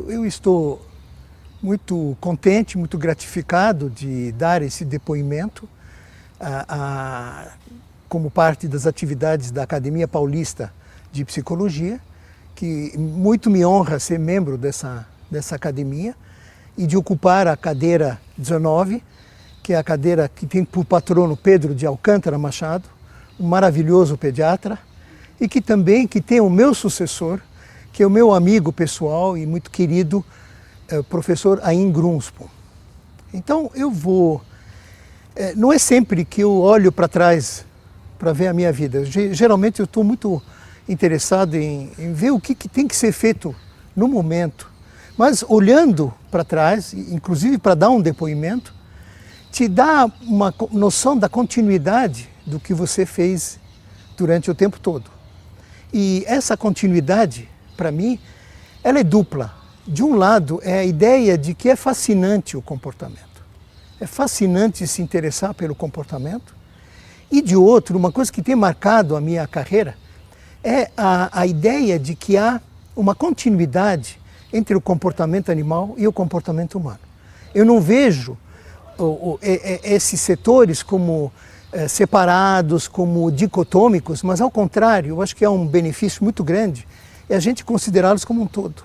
eu estou muito contente, muito gratificado de dar esse depoimento como parte das atividades da Academia Paulista de Psicologia, que muito me honra ser membro dessa academia e de ocupar a cadeira 19, que é a cadeira que tem por patrono Pedro de Alcântara Machado, um maravilhoso pediatra, e que também tem o meu sucessor, que é o meu amigo pessoal e muito querido, professor Ain Grunspo. Então eu vou... não é sempre que eu olho para trás para ver a minha vida. Geralmente eu estou muito interessado em ver o que tem que ser feito no momento. Mas olhando para trás, inclusive para dar um depoimento, te dá uma noção da continuidade do que você fez durante o tempo todo. E essa continuidade, para mim, ela é dupla. De um lado, é a ideia de que é fascinante o comportamento. É fascinante se interessar pelo comportamento. E de outro, uma coisa que tem marcado a minha carreira é a ideia de que há uma continuidade entre o comportamento animal e o comportamento humano. Eu não vejo esses setores como separados, como dicotômicos, mas ao contrário, eu acho que há um benefício muito grande é a gente considerá-los como um todo,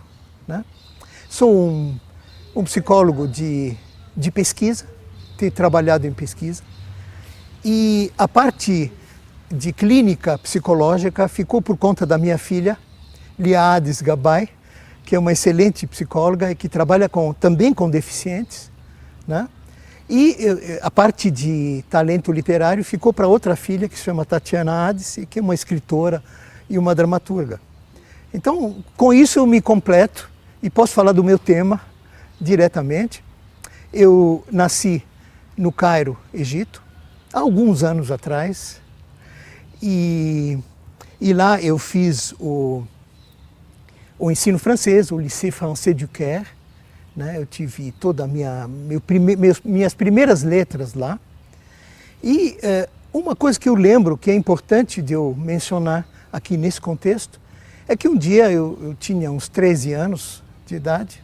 né? Sou um psicólogo de pesquisa, tenho trabalhado em pesquisa, e a parte de clínica psicológica ficou por conta da minha filha, Liades Gabay, que é uma excelente psicóloga e que trabalha também com deficientes, né? E a parte de talento literário ficou para outra filha, que se chama Tatiana Adice, que é uma escritora e uma dramaturga. Então, com isso eu me completo e posso falar do meu tema diretamente. Eu nasci no Cairo, Egito, há alguns anos atrás, e lá eu fiz o ensino francês, o Lycée Français du Caire, né? Eu tive toda minhas primeiras letras lá. E uma coisa que eu lembro que é importante de eu mencionar aqui nesse contexto é que um dia eu tinha uns 13 anos de idade.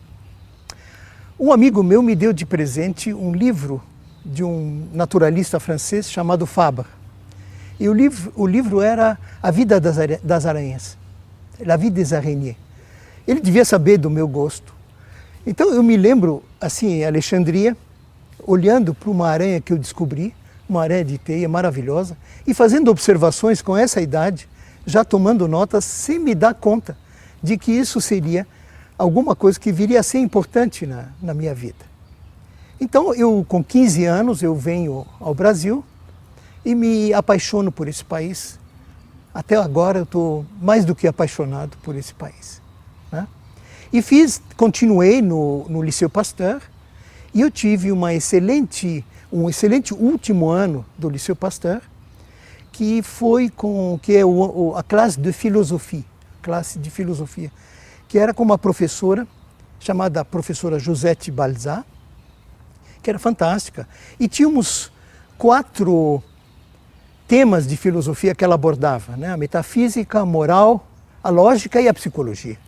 Um amigo meu me deu de presente um livro de um naturalista francês chamado Fabre. E o livro era A Vida das Aranhas, La Vie des Araignées. Ele devia saber do meu gosto. Então eu me lembro, assim, em Alexandria, olhando para uma aranha que eu descobri, uma aranha de teia maravilhosa, e fazendo observações com essa idade, já tomando notas, sem me dar conta de que isso seria alguma coisa que viria a ser importante na minha vida. Então eu, com 15 anos, eu venho ao Brasil e me apaixono por esse país. Até agora eu estou mais do que apaixonado por esse país, né? E continuei no Liceu Pasteur, e eu tive um excelente último ano do Liceu Pasteur, que é a classe de filosofia, que era com uma professora chamada professora Josette Balzat, que era fantástica, e tínhamos 4 temas de filosofia que ela abordava, né? A metafísica, a moral, a lógica e a psicologia.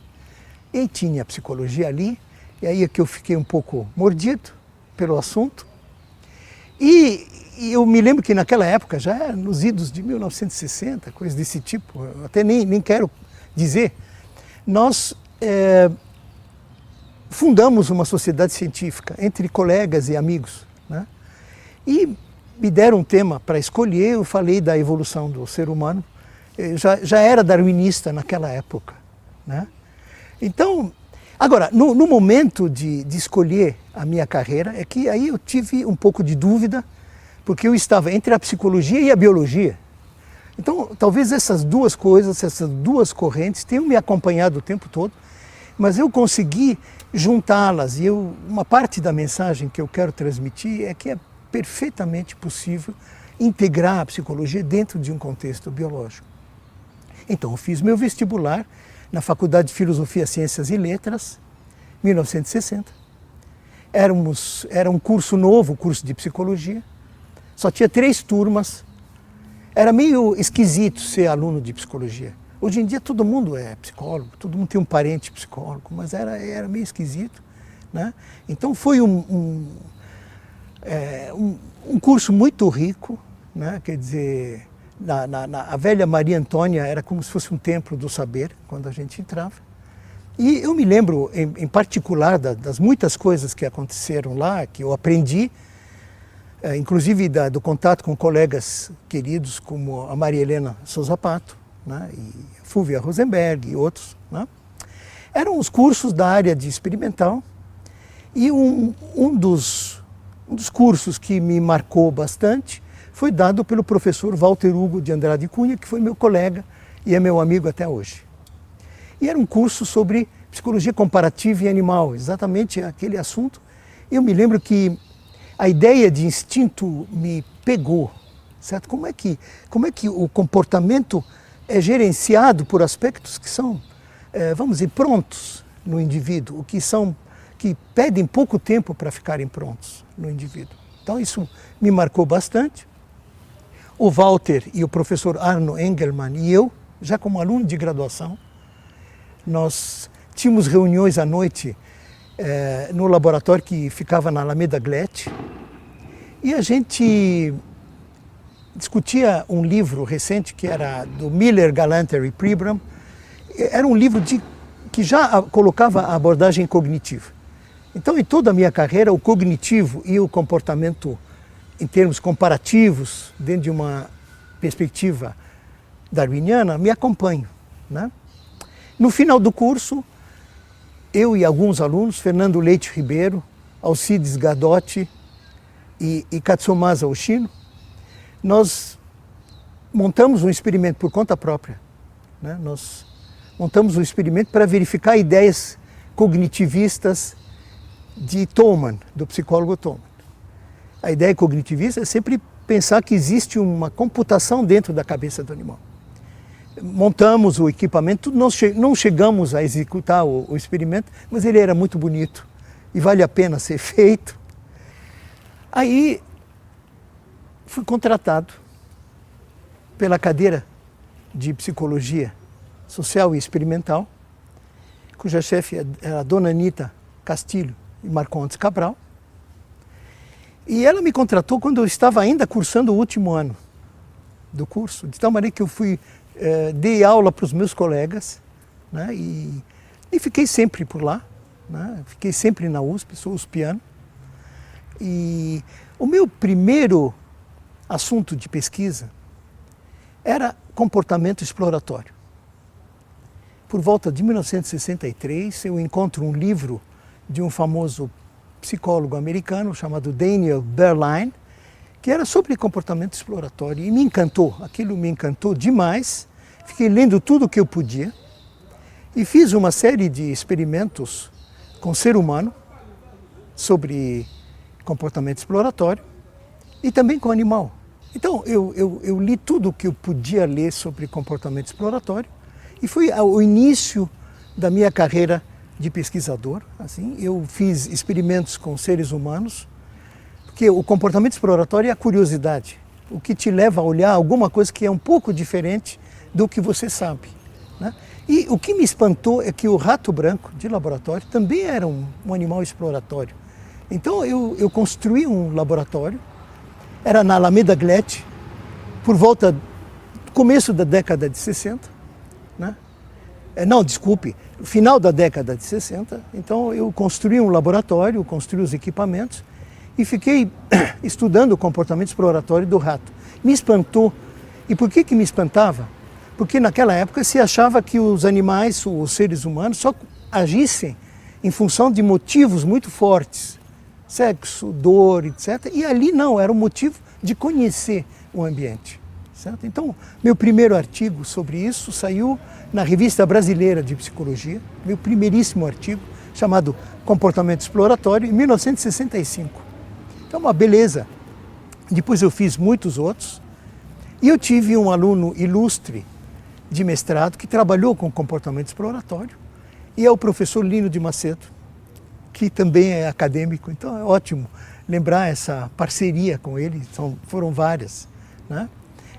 E tinha a psicologia ali, e aí é que eu fiquei um pouco mordido pelo assunto. E eu me lembro que naquela época, já nos idos de 1960, coisa desse tipo, eu até nem quero dizer, nós fundamos uma sociedade científica entre colegas e amigos, né? E me deram um tema para escolher, eu falei da evolução do ser humano, já era darwinista naquela época, né? Então, agora, no momento de escolher a minha carreira, é que aí eu tive um pouco de dúvida, porque eu estava entre a psicologia e a biologia. Então, talvez essas duas coisas, essas duas correntes tenham me acompanhado o tempo todo, mas eu consegui juntá-las, e uma parte da mensagem que eu quero transmitir é que é perfeitamente possível integrar a psicologia dentro de um contexto biológico. Então, eu fiz meu vestibular na Faculdade de Filosofia, Ciências e Letras, 1960. Era um curso novo, curso de psicologia. Só tinha 3 turmas. Era meio esquisito ser aluno de psicologia, Hoje em dia todo mundo é psicólogo, todo mundo tem um parente psicólogo, mas era meio esquisito, né? Então foi um curso muito rico, né? Quer dizer, a velha Maria Antônia era como se fosse um templo do saber quando a gente entrava. E eu me lembro, em particular, das muitas coisas que aconteceram lá, que eu aprendi, inclusive do contato com colegas queridos como a Maria Helena Souza Pato, né, e Fúvia Rosenberg e outros, né. Eram os cursos da área de experimental, e um dos cursos que me marcou bastante foi dado pelo professor Walter Hugo de Andrade Cunha, que foi meu colega e é meu amigo até hoje. E era um curso sobre psicologia comparativa e animal, exatamente aquele assunto. Eu me lembro que a ideia de instinto me pegou, certo? Como é que o comportamento é gerenciado por aspectos que são, vamos dizer, prontos no indivíduo, que pedem pouco tempo para ficarem prontos no indivíduo. Então isso me marcou bastante. O Walter e o professor Arno Engelmann e eu, já como aluno de graduação, nós tínhamos reuniões à noite no laboratório que ficava na Alameda Glett, e a gente discutia um livro recente que era do Miller, Galanter e Pribram. Era um livro que já colocava a abordagem cognitiva. Então, em toda a minha carreira, o cognitivo e o comportamento em termos comparativos, dentro de uma perspectiva darwiniana, me acompanham, né? No final do curso, eu e alguns alunos, Fernando Leite Ribeiro, Alcides Gadotti e Katsumasa Oshino, nós montamos um experimento por conta própria, né? Nós montamos um experimento para verificar ideias cognitivistas de Tolman, do psicólogo Tolman. A ideia cognitivista é sempre pensar que existe uma computação dentro da cabeça do animal. Montamos o equipamento, não chegamos a executar o experimento, mas ele era muito bonito e vale a pena ser feito. Aí fui contratado pela cadeira de Psicologia Social e Experimental, cuja chefe era a dona Anita Castilho e Marcondes Cabral. E ela me contratou quando eu estava ainda cursando o último ano do curso, de tal maneira que eu dei aula para os meus colegas, né, e fiquei sempre por lá, né, fiquei sempre na USP, sou uspiano. E o meu primeiro assunto de pesquisa era comportamento exploratório. Por volta de 1963, eu encontro um livro de um famoso psicólogo americano chamado Daniel Berline, que era sobre comportamento exploratório, e me encantou, aquilo me encantou demais. Fiquei lendo tudo o que eu podia e fiz uma série de experimentos com o ser humano sobre comportamento exploratório e também com o animal. Então eu li tudo o que eu podia ler sobre comportamento exploratório e foi o início da minha carreira de pesquisador. Assim, eu fiz experimentos com seres humanos, porque o comportamento exploratório é a curiosidade, o que te leva a olhar alguma coisa que é um pouco diferente do que você sabe, né? E o que me espantou é que o rato branco de laboratório também era um animal exploratório. Então eu construí um laboratório, era na Alameda Glett, por volta do começo da década de 60, né? Não, desculpe, final da década de 60. Então eu construí um laboratório, construí os equipamentos e fiquei estudando o comportamento exploratório do rato. Me espantou. E por que me espantava? Porque naquela época se achava que os animais, os seres humanos, só agissem em função de motivos muito fortes. Sexo, dor, etc. E ali não, era um motivo de conhecer o ambiente. Certo? Então, meu primeiro artigo sobre isso saiu na Revista Brasileira de Psicologia, meu primeiríssimo artigo, chamado Comportamento Exploratório, em 1965. Então, uma beleza. Depois eu fiz muitos outros, e eu tive um aluno ilustre de mestrado que trabalhou com comportamento exploratório, e é o professor Lino de Macedo, que também é acadêmico. Então é ótimo lembrar essa parceria com ele, foram várias, né?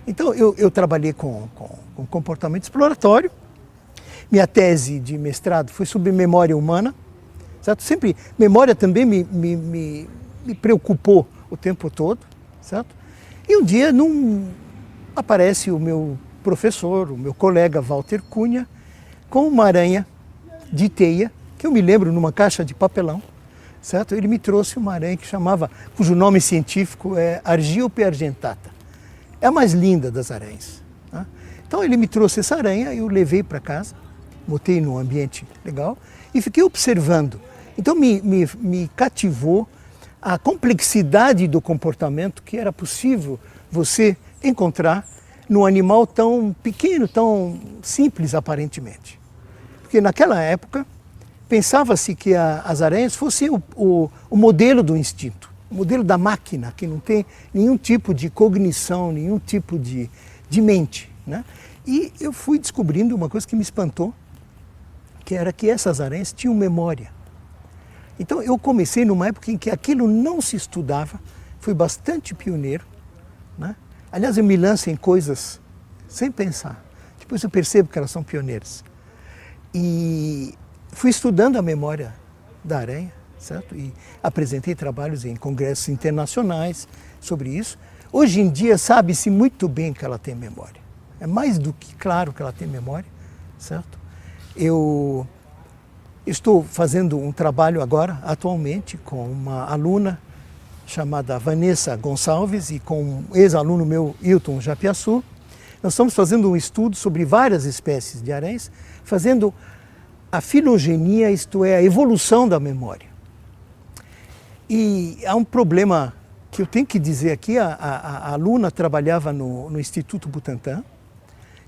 Então eu trabalhei com comportamento exploratório. Minha tese de mestrado foi sobre memória humana, certo? Sempre, memória também me preocupou o tempo todo, certo? E um dia aparece o meu professor, o meu colega Walter Cunha, com uma aranha de teia, que eu me lembro numa caixa de papelão, certo? Ele me trouxe uma aranha cujo nome científico é Argiope argentata. É a mais linda das aranhas. Tá? Então ele me trouxe essa aranha, eu levei para casa, botei num ambiente legal e fiquei observando. Então me cativou a complexidade do comportamento que era possível você encontrar num animal tão pequeno, tão simples aparentemente. Porque naquela época pensava-se que as aranhas fossem o modelo do instinto, o modelo da máquina, que não tem nenhum tipo de cognição, nenhum tipo de mente. Né? E eu fui descobrindo uma coisa que me espantou, que era que essas aranhas tinham memória. Então eu comecei numa época em que aquilo não se estudava, fui bastante pioneiro. Né? Aliás, eu me lanço em coisas sem pensar. Depois eu percebo que elas são pioneiras. E fui estudando a memória da aranha, certo? E apresentei trabalhos em congressos internacionais sobre isso. Hoje em dia sabe-se muito bem que ela tem memória. É mais do que claro que ela tem memória, certo? Eu estou fazendo um trabalho agora, atualmente, com uma aluna chamada Vanessa Gonçalves e com um ex-aluno meu, Hilton Japiaçu. Nós estamos fazendo um estudo sobre várias espécies de aranhas, fazendo a filogenia, isto é, a evolução da memória. E há um problema que eu tenho que dizer aqui, a aluna trabalhava no Instituto Butantan,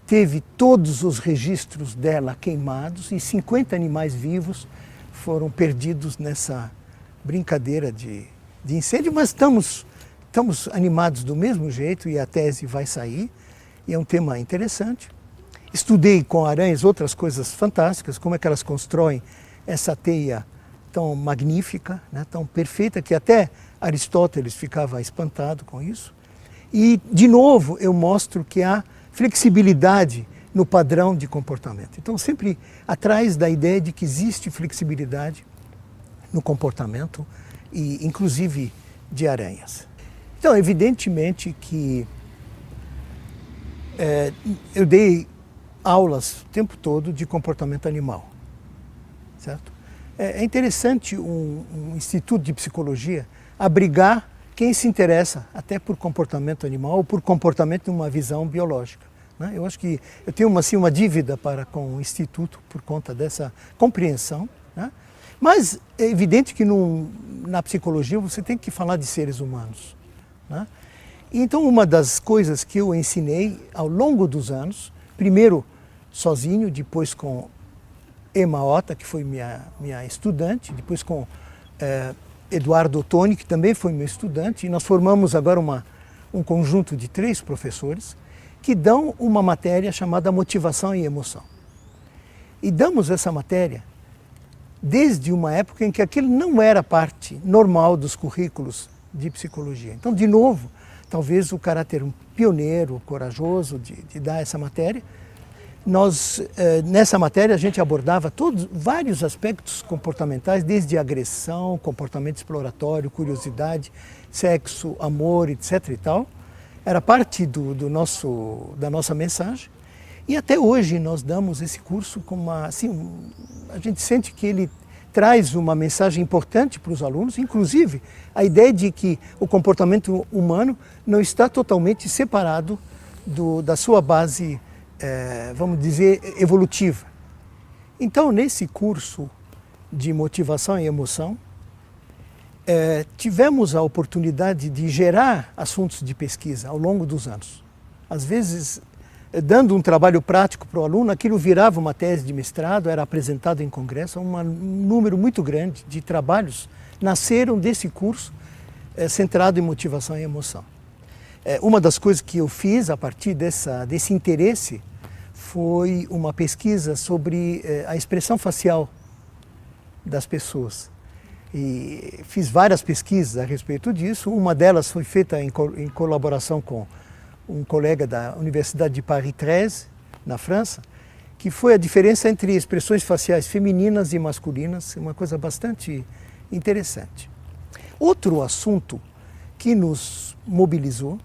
teve todos os registros dela queimados e 50 animais vivos foram perdidos nessa brincadeira de incêndio, mas estamos animados do mesmo jeito e a tese vai sair, e é um tema interessante. Estudei com aranhas outras coisas fantásticas, como é que elas constroem essa teia tão magnífica, né, tão perfeita, que até Aristóteles ficava espantado com isso. E, de novo, eu mostro que há flexibilidade no padrão de comportamento. Então, sempre atrás da ideia de que existe flexibilidade no comportamento, e inclusive de aranhas. Então, evidentemente que eu dei aulas o tempo todo de comportamento animal, certo? É interessante um instituto de psicologia abrigar quem se interessa até por comportamento animal ou por comportamento numa visão biológica. Né? Eu acho que eu tenho uma dívida para com o instituto por conta dessa compreensão. Né? Mas é evidente que na psicologia você tem que falar de seres humanos. Né? Então uma das coisas que eu ensinei ao longo dos anos, primeiro sozinho, depois com Emma Ota, que foi minha estudante, depois com Eduardo Ottoni, que também foi meu estudante, e nós formamos agora um conjunto de 3 professores que dão uma matéria chamada Motivação e Emoção. E damos essa matéria desde uma época em que aquilo não era parte normal dos currículos de psicologia. Então, de novo, talvez o caráter pioneiro, corajoso de dar essa matéria. Nessa matéria, a gente abordava vários aspectos comportamentais, desde agressão, comportamento exploratório, curiosidade, sexo, amor, etc. e tal. Era parte da nossa mensagem. E até hoje nós damos esse curso com a gente sente que ele traz uma mensagem importante para os alunos, inclusive a ideia de que o comportamento humano não está totalmente separado da sua base, vamos dizer, evolutiva. Então, nesse curso de motivação e emoção, tivemos a oportunidade de gerar assuntos de pesquisa ao longo dos anos. Às vezes, dando um trabalho prático para o aluno, aquilo virava uma tese de mestrado, era apresentado em congresso, um número muito grande de trabalhos nasceram desse curso centrado em motivação e emoção. Uma das coisas que eu fiz a partir desse interesse foi uma pesquisa sobre a expressão facial das pessoas. E fiz várias pesquisas a respeito disso, uma delas foi feita em colaboração com um colega da Universidade de Paris 13, na França, que foi a diferença entre expressões faciais femininas e masculinas, uma coisa bastante interessante. Outro assunto que nos mobilizou,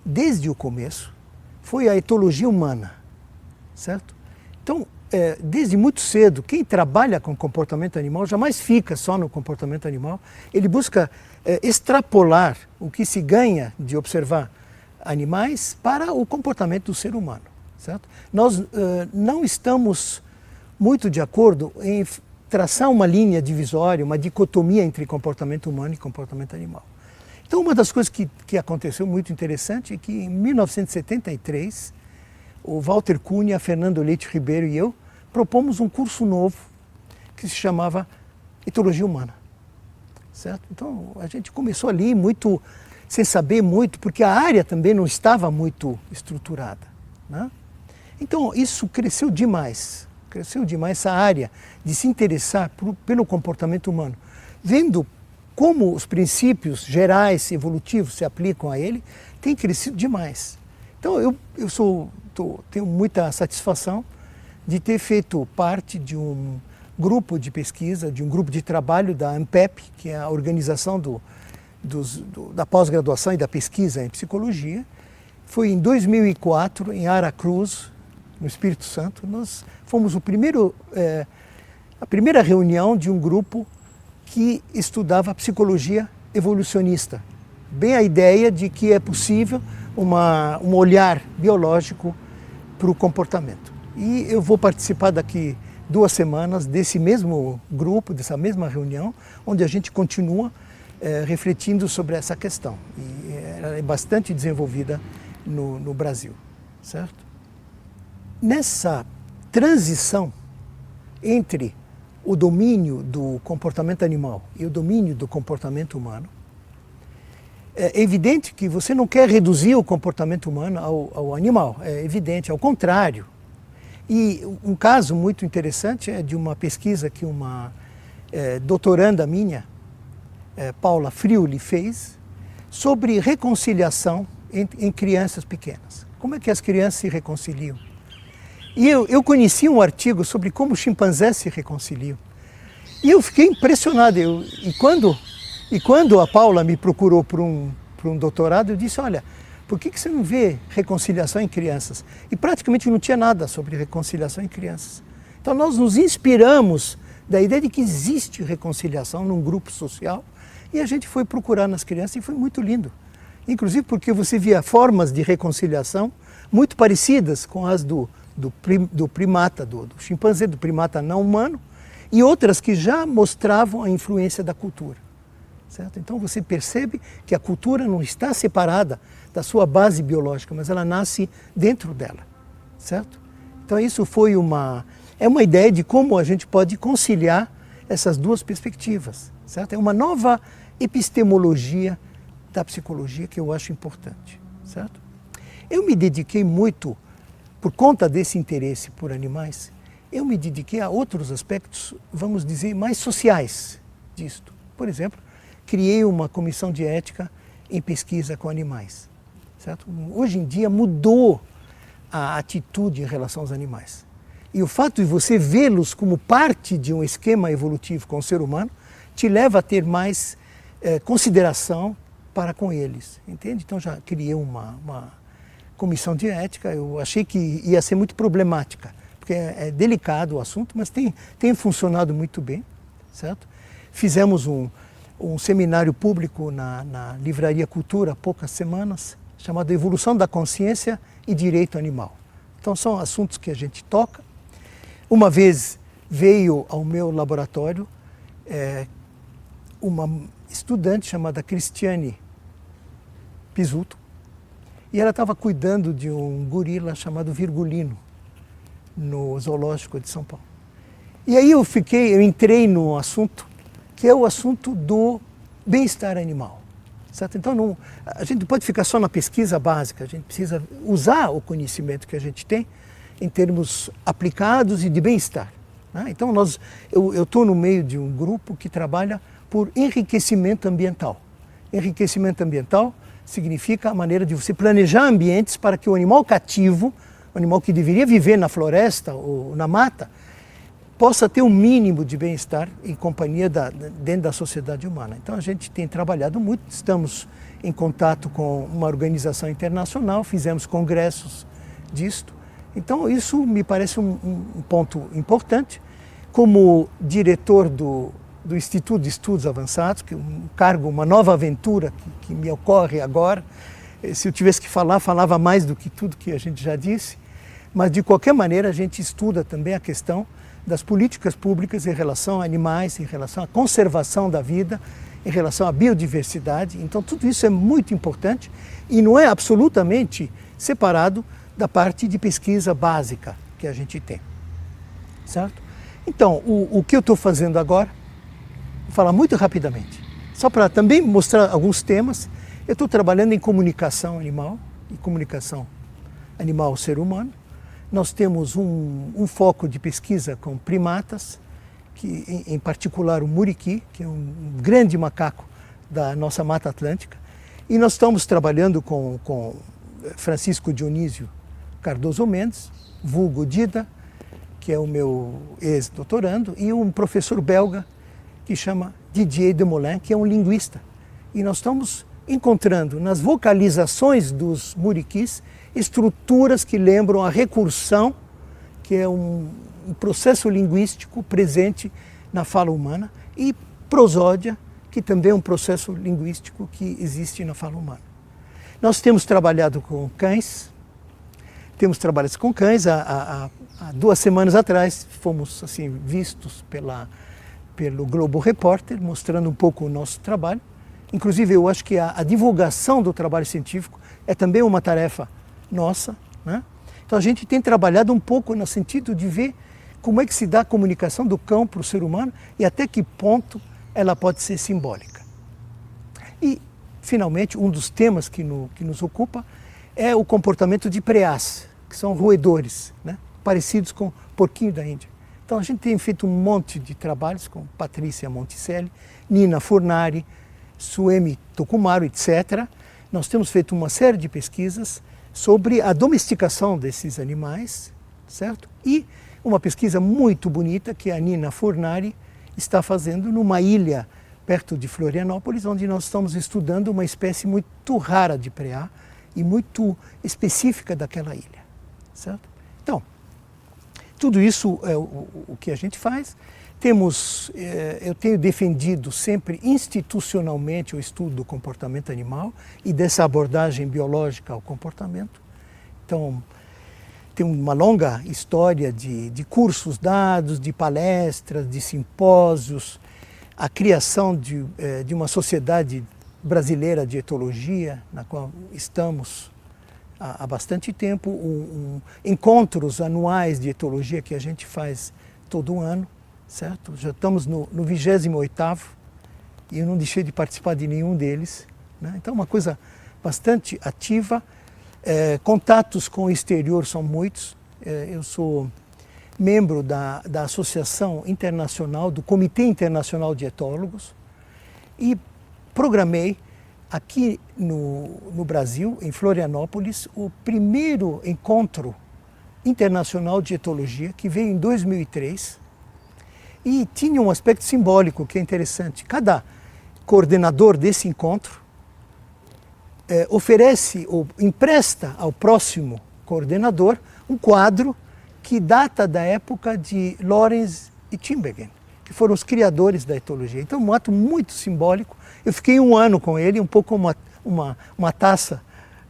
desde o começo, foi a etologia humana, certo? Então, desde muito cedo, quem trabalha com comportamento animal jamais fica só no comportamento animal, ele busca extrapolar o que se ganha de observar animais para o comportamento do ser humano, certo? Nós não estamos muito de acordo em traçar uma linha divisória, uma dicotomia entre comportamento humano e comportamento animal. Então, uma das coisas que aconteceu muito interessante é que em 1973, o Walter Cunha, Fernando Leite Ribeiro e eu propomos um curso novo que se chamava Etologia Humana, certo? Então, a gente começou ali muito sem saber muito, porque a área também não estava muito estruturada, né? Então, isso cresceu demais essa área de se interessar pelo comportamento humano, vendo como os princípios gerais evolutivos se aplicam a ele, tem crescido demais. Então, eu tenho muita satisfação de ter feito parte de um grupo de pesquisa, de um grupo de trabalho da ANPEP, que é a organização da pós-graduação e da pesquisa em psicologia. Foi em 2004, em Aracruz, no Espírito Santo, nós fomos a primeira reunião de um grupo que estudava psicologia evolucionista. Bem a ideia de que é possível um olhar biológico para o comportamento. E eu vou participar daqui 2 semanas desse mesmo grupo, dessa mesma reunião, onde a gente continua refletindo sobre essa questão. E ela é bastante desenvolvida no Brasil, certo? Nessa transição entre o domínio do comportamento animal e o domínio do comportamento humano, é evidente que você não quer reduzir o comportamento humano ao animal, é evidente, ao contrário. E um caso muito interessante é de uma pesquisa que uma doutoranda minha, Paula Friuli, fez sobre reconciliação em crianças pequenas. Como é que as crianças se reconciliam? E eu conheci um artigo sobre como chimpanzés se reconciliam. E eu fiquei impressionado. E quando a Paula me procurou para um doutorado, eu disse, olha, por que você não vê reconciliação em crianças? E praticamente não tinha nada sobre reconciliação em crianças. Então nós nos inspiramos da ideia de que existe reconciliação num grupo social e a gente foi procurar nas crianças e foi muito lindo. Inclusive porque você via formas de reconciliação muito parecidas com as do primata, do chimpanzé, do primata não humano, e outras que já mostravam a influência da cultura, certo? Então você percebe que a cultura não está separada da sua base biológica, mas ela nasce dentro dela, certo? Então isso foi uma ideia de como a gente pode conciliar essas duas perspectivas, certo? É uma nova epistemologia da psicologia que eu acho importante, certo? Eu me dediquei muito, por conta desse interesse por animais, eu me dediquei a outros aspectos, vamos dizer, mais sociais disto. Por exemplo, criei uma comissão de ética em pesquisa com animais, certo? Hoje em dia mudou a atitude em relação aos animais. E o fato de você vê-los como parte de um esquema evolutivo com o ser humano te leva a ter mais consideração para com eles, entende? Então já criei uma comissão de ética. Eu achei que ia ser muito problemática, porque é delicado o assunto, mas tem funcionado muito bem, certo? Fizemos um seminário público na Livraria Cultura há poucas semanas, chamado Evolução da Consciência e Direito Animal. Então são assuntos que a gente toca. Uma vez veio ao meu laboratório uma estudante chamada Cristiane Pisuto, e ela estava cuidando de um gorila chamado Virgulino, no zoológico de São Paulo. E aí eu entrei no assunto, que é o assunto do bem-estar animal, certo? Então a gente não pode ficar só na pesquisa básica, a gente precisa usar o conhecimento que a gente tem em termos aplicados e de bem-estar, né? Então eu estou no meio de um grupo que trabalha por enriquecimento ambiental. Enriquecimento ambiental significa a maneira de você planejar ambientes para que o animal cativo, o animal que deveria viver na floresta ou na mata, possa ter um mínimo de bem-estar em companhia dentro da sociedade humana. Então a gente tem trabalhado muito, estamos em contato com uma organização internacional, fizemos congressos disto. Então isso me parece um ponto importante. Como diretor do Instituto de Estudos Avançados, que é um cargo, uma nova aventura que me ocorre agora, se eu tivesse que falar, falava mais do que tudo que a gente já disse, mas de qualquer maneira a gente estuda também a questão das políticas públicas em relação a animais, em relação à conservação da vida, em relação à biodiversidade. Então tudo isso é muito importante e não é absolutamente separado da parte de pesquisa básica que a gente tem, certo? Então, o que eu estou fazendo agora, vou falar muito rapidamente, só para também mostrar alguns temas. Eu estou trabalhando em comunicação animal e comunicação animal-ser humano. Nós temos um foco de pesquisa com primatas, que, em particular o muriqui, que é um grande macaco da nossa Mata Atlântica. E nós estamos trabalhando com Francisco Dionísio Cardoso Mendes, vulgo Dida, que é o meu ex-doutorando, e um professor belga que chama Didier Demoulin, que é um linguista. E nós estamos encontrando nas vocalizações dos muriquis estruturas que lembram a recursão, que é um processo linguístico presente na fala humana, e prosódia, que também é um processo linguístico que existe na fala humana. Nós temos trabalhado com cães, há 2 semanas atrás fomos assim, vistos pelo Globo Repórter, mostrando um pouco o nosso trabalho. Inclusive, eu acho que a divulgação do trabalho científico é também uma tarefa nossa, né? Então a gente tem trabalhado um pouco no sentido de ver como é que se dá a comunicação do cão para o ser humano e até que ponto ela pode ser simbólica. E, finalmente, um dos temas que nos ocupa é o comportamento de preás, que são roedores, né? Parecidos com porquinho da Índia. Então a gente tem feito um monte de trabalhos com Patrícia Monticelli, Nina Furnari, Suemi Tokumaru, etc. Nós temos feito uma série de pesquisas sobre a domesticação desses animais, certo? E uma pesquisa muito bonita que a Nina Furnari está fazendo numa ilha perto de Florianópolis, onde nós estamos estudando uma espécie muito rara de preá e muito específica daquela ilha, certo? Então, tudo isso é o que a gente faz. Eu tenho defendido sempre institucionalmente o estudo do comportamento animal e dessa abordagem biológica ao comportamento. Então, tem uma longa história de cursos dados, de palestras, de simpósios, a criação de uma sociedade brasileira de etologia, na qual estamos há bastante tempo, encontros anuais de etologia que a gente faz todo ano, certo? Já estamos no 28º e eu não deixei de participar de nenhum deles, né? Então, uma coisa bastante ativa. Contatos com o exterior são muitos. Eu sou membro da Associação Internacional, do Comitê Internacional de Etólogos, e programei aqui no Brasil, em Florianópolis, o primeiro encontro internacional de etologia, que veio em 2003, e tinha um aspecto simbólico que é interessante. Cada coordenador desse encontro oferece ou empresta ao próximo coordenador um quadro que data da época de Lorenz e Tinbergen, que foram os criadores da etologia. Então, um ato muito simbólico. Eu fiquei 1 ano com ele, um pouco uma taça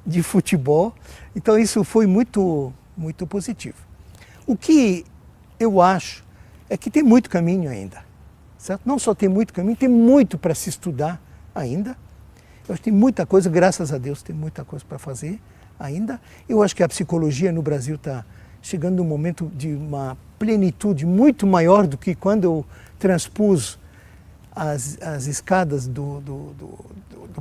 de futebol. Então, isso foi muito, muito positivo. O que eu acho é que tem muito caminho ainda, certo? Não só tem muito caminho, tem muito para se estudar ainda. Eu acho que tem muita coisa, graças a Deus, tem muita coisa para fazer ainda. Eu acho que a psicologia no Brasil está chegando num momento de uma plenitude muito maior do que quando eu transpus as escadas do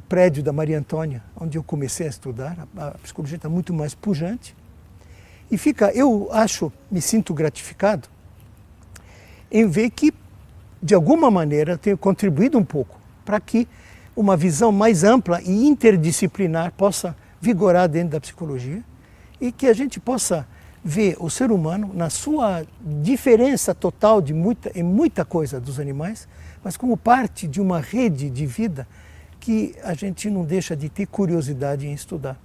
prédio da Maria Antônia, onde eu comecei a estudar. A psicologia está muito mais pujante. E me sinto gratificado em ver que, de alguma maneira, tenho contribuído um pouco para que uma visão mais ampla e interdisciplinar possa vigorar dentro da psicologia e que a gente possa ver o ser humano na sua diferença total em muita coisa dos animais, mas como parte de uma rede de vida que a gente não deixa de ter curiosidade em estudar.